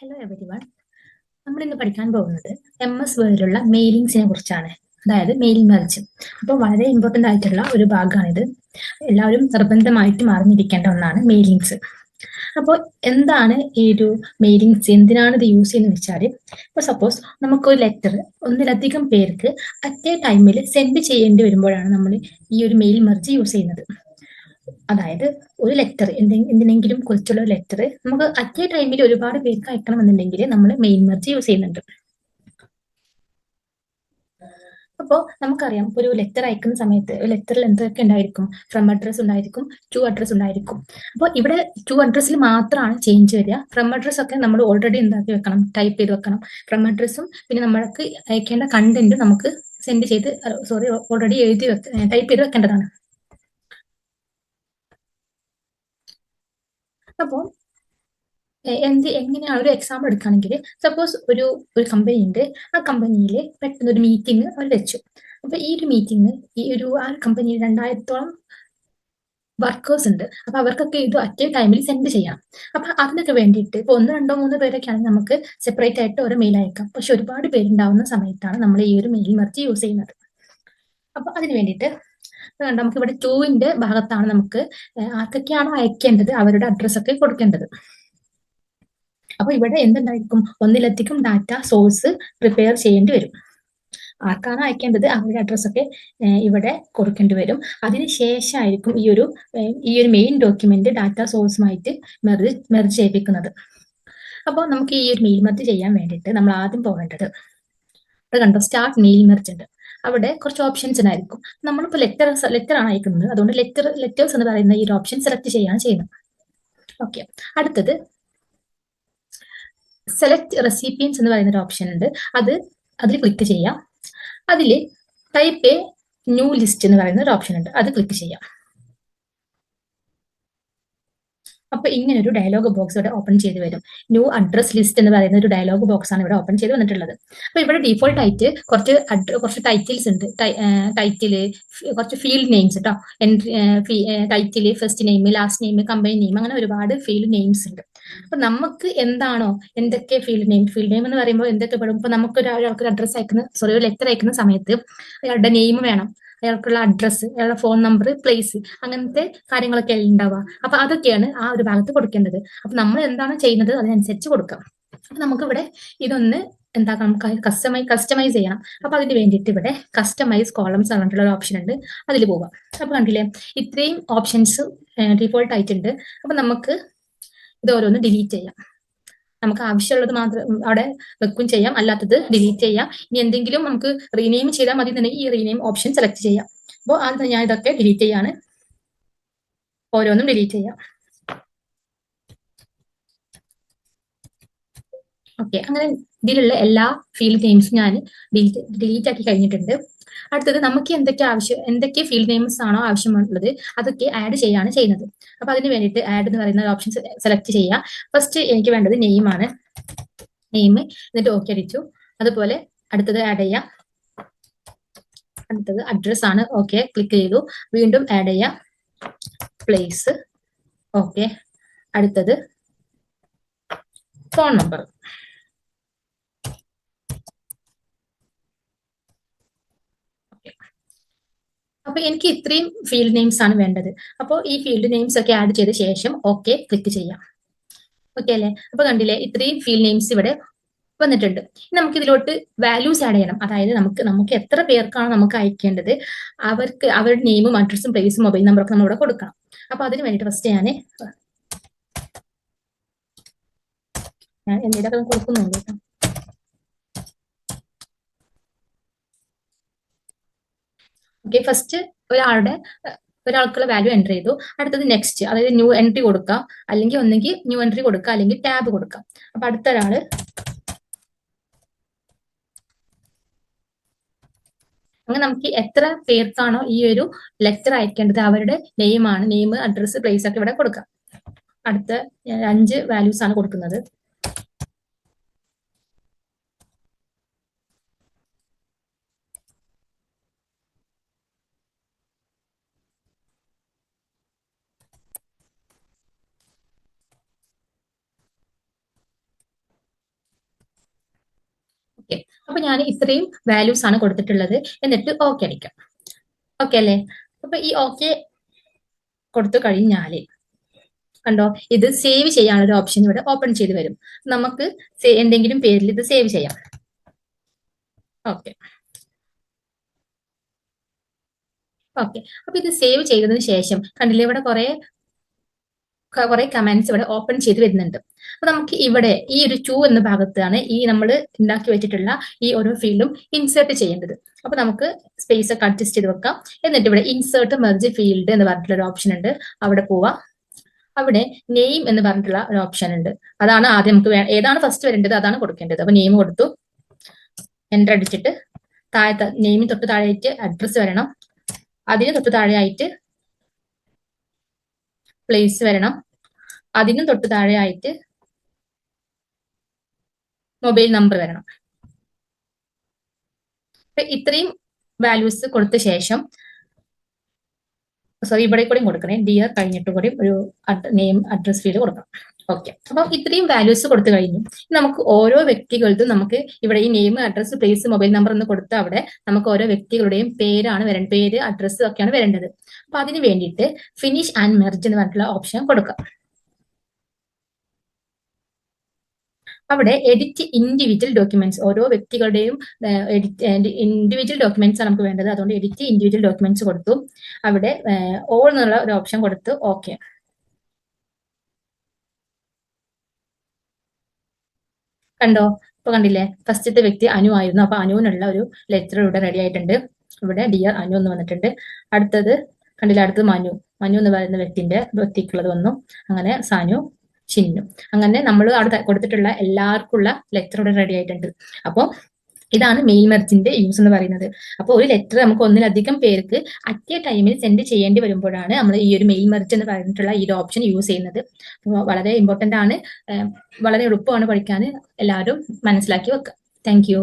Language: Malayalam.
Hello everyone. നമ്മൾ ഇന്ന് പഠിക്കാൻ പോകുന്നത് MS വേർഡിലുള്ള മെയിലിങ്സിനെ കുറിച്ചാണ്. അതായത് മെയിലിംഗ് മെർജ്. അപ്പോൾ വളരെ ഇമ്പോർട്ടൻ്റ് ആയിട്ടുള്ള ഒരു ഭാഗമാണിത്. എല്ലാവരും നിർബന്ധമായിട്ടും അറിഞ്ഞിരിക്കേണ്ട ഒന്നാണ് മെയിലിങ്സ്. അപ്പോൾ എന്താണ് ഈ ഒരു മെയിലിങ്സ്, എന്തിനാണ് ഇത് യൂസ് ചെയ്യുന്നത് വെച്ചാൽ, ഇപ്പോൾ സപ്പോസ് നമുക്കൊരു ലെറ്റർ ഒന്നിലധികം പേർക്ക് അറ്റ് എ ടൈമിൽ സെൻഡ് ചെയ്യേണ്ടി വരുമ്പോഴാണ് നമ്മൾ ഈ ഒരു മെയിൽ മെർജ് യൂസ് ചെയ്യുന്നത്. അതായത് ഒരു ലെറ്റർ എന്തിനെങ്കിലും കുറിച്ചുള്ള ഒരു ലെറ്റർ നമുക്ക് അറ്റ് എ ടൈമിൽ ഒരുപാട് പേർക്ക് അയക്കണമെന്നുണ്ടെങ്കിൽ നമ്മൾ മെയിൽ മെർജ് യൂസ് ചെയ്യുന്നുണ്ട്. അപ്പോൾ നമുക്കറിയാം, ഒരു ലെറ്റർ അയക്കുന്ന സമയത്ത് ലെറ്ററിൽ എന്തൊക്കെ ഉണ്ടായിരിക്കും? ഫ്രം അഡ്രസ് ഉണ്ടായിരിക്കും, ടു അഡ്രസ് ഉണ്ടായിരിക്കും. അപ്പോൾ ഇവിടെ ടു അഡ്രസ്സിൽ മാത്രമാണ് ചേഞ്ച് വരിക. ഫ്രം അഡ്രസ് ഒക്കെ നമ്മൾ ഓൾറെഡി എന്താക്കി വെക്കണം, ടൈപ്പ് ചെയ്ത് വെക്കണം. ഫ്രം അഡ്രസ്സും പിന്നെ നമ്മൾക്ക് അയക്കേണ്ട കണ്ടന്റ് നമുക്ക് സെൻഡ് ചെയ്ത് ഓൾറെഡി ടൈപ്പ് ചെയ്ത് വെക്കേണ്ടതാണ്. അപ്പോൾ എങ്ങനെയാണ് ഒരു എക്സാമ്പിൾ എടുക്കുകയാണെങ്കിൽ, സപ്പോസ് ഒരു കമ്പനി ഉണ്ട്. ആ കമ്പനിയിൽ പെട്ടെന്ന് ഒരു മീറ്റിംഗ് അവർ വെച്ചു. അപ്പൊ ഈ ഒരു മീറ്റിംഗ് ആ കമ്പനിയിൽ 2000-ഓളം വർക്കേഴ്സ് ഉണ്ട്. അപ്പൊ അവർക്കൊക്കെ ഇത് അറ്റ് എ ടൈമിൽ സെൻഡ് ചെയ്യണം. അപ്പൊ അതിനൊക്കെ വേണ്ടിയിട്ട് ഇപ്പൊ 1, 2, 3 പേരൊക്കെയാണെങ്കിൽ നമുക്ക് സെപ്പറേറ്റ് ആയിട്ട് ഒരു മെയിൽ അയക്കാം. പക്ഷെ ഒരുപാട് പേരുണ്ടാവുന്ന സമയത്താണ് നമ്മൾ ഈ ഒരു മെയിൽ മെർജ് യൂസ് ചെയ്യുന്നത്. അപ്പൊ അതിന് വേണ്ടിയിട്ട് നമുക്ക് ഇവിടെ ടൂവിന്റെ ഭാഗത്താണ് നമുക്ക് ആർക്കൊക്കെയാണോ അയക്കേണ്ടത് അവരുടെ അഡ്രസ് ഒക്കെ കൊടുക്കേണ്ടത്. അപ്പൊ ഇവിടെ എന്തുണ്ടായിരിക്കും, ഒന്നിലധികം ഡാറ്റ സോഴ്സ് പ്രിപ്പയർ ചെയ്യേണ്ടി വരും. ആർക്കാണ് അയക്കേണ്ടത് അവരുടെ അഡ്രസ് ഒക്കെ ഇവിടെ കൊടുക്കേണ്ടി വരും. അതിനുശേഷമായിരിക്കും ഈ ഒരു മെയിൻ ഡോക്യുമെന്റ് ഡാറ്റ സോഴ്സുമായിട്ട് മെർജ് ചെയ്യിപ്പിക്കുന്നത്. അപ്പോൾ നമുക്ക് ഈ ഒരു മെയിൽ മെർജ് ചെയ്യാൻ വേണ്ടിയിട്ട് നമ്മൾ ആദ്യം പോകേണ്ടത്, കണ്ടോ, സ്റ്റാർട്ട് മെയിൽ മെർജ് ഉണ്ട്. അവിടെ കുറച്ച് ഓപ്ഷൻസ് ഉണ്ടായിരിക്കും. നമ്മളിപ്പോൾ ലെറ്റർ ആണ് അയക്കുന്നത്, അതുകൊണ്ട് ലെറ്റേഴ്സ് എന്ന് പറയുന്ന ഈ ഒരു ഓപ്ഷൻ സെലക്ട് ചെയ്യാണ് ചെയ്യുന്നത്. ഓക്കെ, അടുത്തത് സെലക്ട് റെസിപ്പിയൻസ് എന്ന് പറയുന്ന ഒരു ഓപ്ഷൻ ഉണ്ട്. അതിൽ ക്ലിക്ക് ചെയ്യാം. അതിൽ ടൈപ്പ് എ ന്യൂ ലിസ്റ്റ് എന്ന് പറയുന്ന ഒരു ഓപ്ഷൻ ഉണ്ട്, അത് ക്ലിക്ക് ചെയ്യാം. അപ്പൊ ഇങ്ങനെ ഒരു ഡയലോഗ് ബോക്സ് ഇവിടെ ഓപ്പൺ ചെയ്ത് വരും. ന്യൂ അഡ്രസ് ലിസ്റ്റ് എന്ന് പറയുന്ന ഒരു ഡയലോഗ് ബോക്സ് ആണ് ഇവിടെ ഓപ്പൺ ചെയ്ത് വന്നിട്ടുള്ളത്. അപ്പൊ ഇവിടെ ഡീഫോൾട്ട് ആയിട്ട് കുറച്ച് ടൈറ്റിൽസ് ഉണ്ട്. ടൈറ്റില്, കുറച്ച് ഫീൽഡ് നെയിംസ് കേട്ടോ. Title, first name, last name, company name, അങ്ങനെ ഒരുപാട് ഫീൽഡ് നെയിംസ് ഉണ്ട്. അപ്പൊ നമുക്ക് എന്താണോ, എന്തൊക്കെ ഫീൽഡ് നെയിം എന്ന് പറയുമ്പോൾ എന്തൊക്കെ പെടും? ഇപ്പൊ നമുക്ക് ഒരാൾക്ക് അഡ്രസ് ഒരു ലെറ്റർ അയക്കുന്ന സമയത്ത് അയാളുടെ നെയിം വേണം, അയാൾക്കുള്ള അഡ്രസ്സ്, അയാളുടെ ഫോൺ നമ്പർ, പ്ലേസ്, അങ്ങനത്തെ കാര്യങ്ങളൊക്കെ ഉണ്ടാവുക. അപ്പൊ അതൊക്കെയാണ് ആ ഒരു ഭാഗത്ത് കൊടുക്കേണ്ടത്. അപ്പൊ നമ്മൾ എന്താണ് ചെയ്യുന്നത് അതിനനുസരിച്ച് കൊടുക്കാം. അപ്പൊ നമുക്കിവിടെ ഇതൊന്ന് എന്താക്കണം, കസ്റ്റമൈസ് ചെയ്യണം. അപ്പൊ അതിന് വേണ്ടിയിട്ട് ഇവിടെ കസ്റ്റമൈസ് കോളംസ് പറഞ്ഞിട്ടുള്ള ഒരു ഓപ്ഷൻ ഉണ്ട്, അതിൽ പോവാം. അപ്പൊ കണ്ടില്ലേ, ഇത്രയും ഓപ്ഷൻസ് ഡീഫോൾട്ട് ആയിട്ടുണ്ട്. അപ്പൊ നമുക്ക് ഇത് ഓരോന്ന് ഡിലീറ്റ് ചെയ്യാം. നമുക്ക് ആവശ്യമുള്ളത് മാത്രം അവിടെ വെക്കും ചെയ്യാം, അല്ലാത്തത് ഡിലീറ്റ് ചെയ്യാം. ഇനി എന്തെങ്കിലും നമുക്ക് റീനെയിം ചെയ്താൽ മതി എന്നുണ്ടെങ്കിൽ ഈ റീനെയിം ഓപ്ഷൻ സെലക്ട് ചെയ്യാം. അപ്പോൾ അത് ഞാൻ ഇതൊക്കെ ഡിലീറ്റ് ചെയ്യാണ്, ഓരോന്നും ഡിലീറ്റ് ചെയ്യാം. ഓക്കെ, അങ്ങനെ ഇതിലുള്ള എല്ലാ ഫീൽഡ് നെയിംസും ഞാൻ ഡിലീറ്റ് ആക്കി കഴിഞ്ഞിട്ടുണ്ട്. അടുത്തത് നമുക്ക് എന്തൊക്കെ ഫീൽഡ് നെയിംസ് ആണോ ആവശ്യമുള്ളത് അതൊക്കെ ആഡ് ചെയ്യാണ് ചെയ്യുന്നത്. അപ്പൊ അതിന് വേണ്ടിയിട്ട് ആഡ് എന്ന് പറയുന്ന ഓപ്ഷൻ സെലക്ട് ചെയ്യുക. ഫസ്റ്റ് എനിക്ക് വേണ്ടത് നെയിം ആണ്. നെയിം, എന്നിട്ട് ഓക്കെ അടിച്ചു. അതുപോലെ അടുത്തത് ആഡ് ചെയ്യാം. അടുത്തത് അഡ്രസ് ആണ്, ഓക്കെ ക്ലിക്ക് ചെയ്തു. വീണ്ടും ആഡ് ചെയ്യാം. Place, okay. അടുത്തത് ഫോൺ നമ്പർ. അപ്പൊ എനിക്ക് ഇത്രയും ഫീൽഡ് നെയിംസ് ആണ് വേണ്ടത്. അപ്പോൾ ഈ ഫീൽഡ് നെയിംസ് ഒക്കെ ആഡ് ചെയ്ത ശേഷം ഓക്കെ ക്ലിക്ക് ചെയ്യാം. ഓക്കെ അല്ലേ? അപ്പൊ കണ്ടില്ലേ, ഇത്രയും ഫീൽഡ് നെയിംസ് ഇവിടെ വന്നിട്ടുണ്ട്. നമുക്ക് ഇതിലോട്ട് വാല്യൂസ് ആഡ് ചെയ്യണം. അതായത് നമുക്ക് എത്ര പേർക്കാണ് നമുക്ക് അയക്കേണ്ടത് അവരുടെ നെയിമും അഡ്രസ്സും പ്ലേസും മൊബൈൽ നമ്പറൊക്കെ നമ്മൾ ഇവിടെ കൊടുക്കണം. അപ്പൊ അതിന് വേണ്ടിയിട്ട് ഫസ്റ്റ് ഞാൻ എന്തെങ്കിലുമൊക്കെ കൊടുക്കുന്നുണ്ട് കേട്ടോ. ഓക്കെ, ഫസ്റ്റ് ഒരാൾക്കുള്ള വാല്യൂ എൻ്റർ ചെയ്തു. അടുത്തത് നെക്സ്റ്റ്, അതായത് ന്യൂ എൻട്രി കൊടുക്കാം, അല്ലെങ്കിൽ ഒന്നെങ്കിൽ ന്യൂ എൻട്രി കൊടുക്കാം, അല്ലെങ്കിൽ ടാബ് കൊടുക്കാം. അപ്പൊ അടുത്ത ഒരാള് അങ്ങനെ നമുക്ക് എത്ര പേർക്കാണോ ഈ ഒരു ലെറ്റർ അയക്കേണ്ടത് അവരുടെ നെയിം, അഡ്രസ്സ്, പ്ലേസ് ഒക്കെ ഇവിടെ കൊടുക്കാം. അടുത്ത 5 വാല്യൂസ് ആണ് കൊടുക്കുന്നത്. ഓക്കെ, അപ്പൊ ഞാൻ ഇത്രയും വാല്യൂസ് ആണ് കൊടുത്തിട്ടുള്ളത്. എന്നിട്ട് ഓക്കെ അടിക്കാം. ഓക്കെ അല്ലേ? അപ്പൊ ഈ ഓക്കെ കൊടുത്തു കഴിഞ്ഞാല് കണ്ടോ, ഇത് സേവ് ചെയ്യാനുള്ള ഒരു ഓപ്ഷൻ ഇവിടെ ഓപ്പൺ ചെയ്ത് വരും. നമുക്ക് എന്തെങ്കിലും പേരിൽ ഇത് സേവ് ചെയ്യാം. ഓക്കെ ഓക്കെ, അപ്പൊ ഇത് സേവ് ചെയ്തതിന് ശേഷം കണ്ടില്ലേ, ഇവിടെ കുറെ കമാൻഡ്സ് ഇവിടെ ഓപ്പൺ ചെയ്ത് വരുന്നുണ്ട്. അപ്പൊ നമുക്ക് ഇവിടെ ഈ ഒരു 2 എന്ന ഭാഗത്താണ് ഈ നമ്മൾ ഉണ്ടാക്കി വെച്ചിട്ടുള്ള ഈ ഓരോ ഫീൽഡും ഇൻസേർട്ട് ചെയ്യേണ്ടത്. അപ്പൊ നമുക്ക് സ്പേസ് ഒക്കെ അഡ്ജസ്റ്റ് ചെയ്ത് വെക്കാം. എന്നിട്ട് ഇവിടെ ഇൻസേർട്ട് മെർജ് ഫീൽഡ് എന്ന് പറഞ്ഞിട്ടുള്ള ഒരു ഓപ്ഷൻ ഉണ്ട്, അവിടെ പോവാം. അവിടെ നെയിം എന്ന് പറഞ്ഞിട്ടുള്ള ഒരു ഓപ്ഷൻ ഉണ്ട്. അതാണ് ആദ്യം നമുക്ക് ഏതാണ് ഫസ്റ്റ് വരേണ്ടത് അതാണ് കൊടുക്കേണ്ടത്. അപ്പൊ നെയിം കൊടുത്തു, എൻ്റർ അടിച്ചിട്ട് താഴത്തെ നെയിമിന് തൊട്ട് താഴെയായിട്ട് അഡ്രസ്സ് വരണം. അതിന് തൊട്ട് താഴെയായിട്ട് പ്ലേസ് വരണം. അതിനും തൊട്ട് താഴെയായിട്ട് മൊബൈൽ നമ്പർ വരണം. ഇത്രയും വാല്യൂസ് കൊടുത്ത ശേഷം, സോറി ഇവിടെ കൂടെയും കൊടുക്കണേ, ഡിയർ കഴിഞ്ഞിട്ട് കൂടി ഒരു നെയിം അഡ്രസ് ഫീൽഡ് കൊടുക്കണം. ഓക്കെ, അപ്പൊ ഇത്രയും വാല്യൂസ് കൊടുത്തു കഴിഞ്ഞു. നമുക്ക് ഓരോ വ്യക്തികളുടെ നമുക്ക് ഇവിടെ ഈ name address place mobile number എന്ന് കൊടുത്ത അവിടെ നമുക്ക് ഓരോ വ്യക്തികളുടെയും പേരാണ് വരേണ്ടത്, പേര് അഡ്രസ്സ് ഒക്കെയാണ് വരേണ്ടത്. അപ്പൊ അതിന് വേണ്ടിയിട്ട് ഫിനിഷ് ആൻഡ് മെർജ് എന്ന് പറഞ്ഞിട്ടുള്ള ഓപ്ഷൻ കൊടുക്കാം. അവിടെ എഡിറ്റ് ഇൻഡിവിജ്വൽ ഡോക്യുമെന്റ്സ്, ഓരോ വ്യക്തികളുടെയും ഇൻഡിവിജ്വൽ ഡോക്യുമെന്റ്സ് ആണ് നമുക്ക് വേണ്ടത്. അതുകൊണ്ട് എഡിറ്റ് ഇൻഡിവിജ്വൽ ഡോക്യുമെന്റ്സ് കൊടുത്തു. അവിടെ ഓൾ എന്നുള്ള ഒരു ഓപ്ഷൻ കൊടുത്തു. ഓക്കെ, കണ്ടോ, ഇപ്പൊ കണ്ടില്ലേ, ഫസ്റ്റത്തെ വ്യക്തി അനു ആയിരുന്നു. അപ്പൊ അനുവിനുള്ള ഒരു ലെറ്റർ ഇവിടെ റെഡി ആയിട്ടുണ്ട്. ഇവിടെ ഡിയർ അനു എന്ന് വന്നിട്ടുണ്ട്. അടുത്തത് കണ്ടില്ല, അടുത്തത് മനു, മനു എന്ന് പറയുന്ന വ്യക്തിക്കുള്ളത് വന്നു. അങ്ങനെ സാനു, ചിന്നു, അങ്ങനെ നമ്മൾ അവിടെ കൊടുത്തിട്ടുള്ള എല്ലാവർക്കുള്ള ലെറ്റർ ഇവിടെ റെഡി ആയിട്ടുണ്ട്. അപ്പോൾ ഇതാണ് മെയിൽ മെർജിന്റെ യൂസ് എന്ന് പറയുന്നത്. അപ്പോൾ ഒരു ലെറ്റർ നമുക്ക് ഒന്നിലധികം പേർക്ക് അറ്റ് എ ടൈമിൽ സെൻഡ് ചെയ്യേണ്ടി വരുമ്പോഴാണ് നമ്മൾ ഈ ഒരു മെയിൽ മെർജ് എന്ന് പറഞ്ഞിട്ടുള്ള ഈ ഒരു ഓപ്ഷൻ യൂസ് ചെയ്യുന്നത്. വളരെ ഇമ്പോർട്ടന്റ് ആണ്, വളരെ എളുപ്പമാണ് പഠിക്കാൻ. എല്ലാവരും മനസ്സിലാക്കി വെക്കുക. Thank you.